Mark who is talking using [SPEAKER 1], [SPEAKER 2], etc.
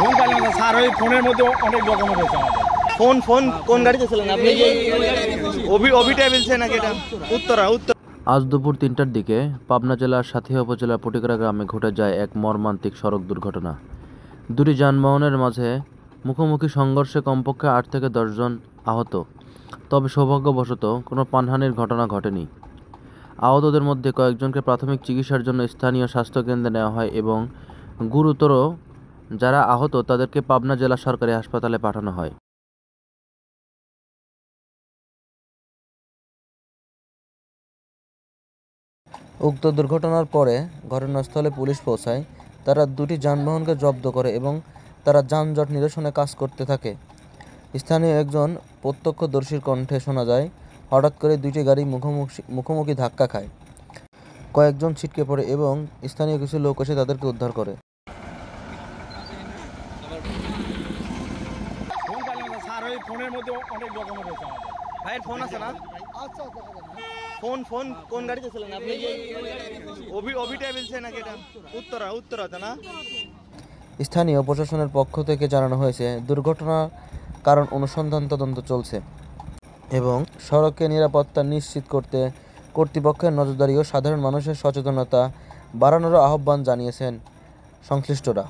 [SPEAKER 1] Phone পাইলাম না sir, ওই ফোনের মধ্যে অনেক ডকুমেন্ট রয়েছে আমাদের।
[SPEAKER 2] ফোন কোন গাড়িতে ছিলেন আপনি? ওবিটা বলছে নাকি এটা? উত্তরা।
[SPEAKER 3] আজ দুপুর ৩টার দিকে পাবনা জেলার সাঁথিয়া উপজেলার পটিকরা গ্রামে ঘটে যায় এক মর্মান্তিক সড়ক দুর্ঘটনা। দুটি যানবাহনের মাঝে মুখোমুখি সংঘর্ষে কমপক্ষে ৮ থেকে ১০ জন আহত। তবে সৌভাগ্যবশত কোনো প্রাণহানির ঘটনা ঘটেনি। আহতদের মধ্যে কয়েকজনকে প্রাথমিক চিকিৎসার জন্য স্থানীয় স্বাস্থ্যকেন্দ্রে নেওয়া হয় এবং গুরুতর যারা আহত তাদেরকে পাবনা জেলা সরকারি হাসপাতালে পাঠানো হয়। উক্ত দুর্ঘটনার পরে ঘটনাস্থলে পুলিশ পৌঁছায়। তারা দুটি যানবাহনকে জব্দ করে এবং তারা যানজট নিরসনে কাজ করতে থাকে। স্থানীয় একজন প্রত্যক্ষদর্শীর কণ্ঠে শোনা যায়, হঠাৎ করে দুইটি গাড়ি মুখোমুখি ধাক্কা খায়। কয়েকজন ছিটকে পড়ে এবং স্থানীয় কিছু লোক এসে তাদেরকে উদ্ধার করে।
[SPEAKER 1] ফোন পাইলাম না স্যার, ওই ফোনের মধ্যে অনেক ডকুমেন্ট রয়েছে আমাদের।
[SPEAKER 2] ভাইয়ের ফোন আছে না? ফোন কোন গাড়িতে ছিলেন আপনি? ওবিটা বলছে নাকি এটা? উত্তরাতে না?
[SPEAKER 3] স্থানীয় প্রশাসনের পক্ষ থেকে জানানো হয়েছে, দুর্ঘটনার কারণ অনুসন্ধান তদন্ত চলছে এবং সড়কে নিরাপত্তা নিশ্চিত করতে কর্তৃপক্ষের নজরদারি ও সাধারণ মানুষের সচেতনতা বাড়ানোর আহ্বান জানিয়েছেন সংশ্লিষ্টরা।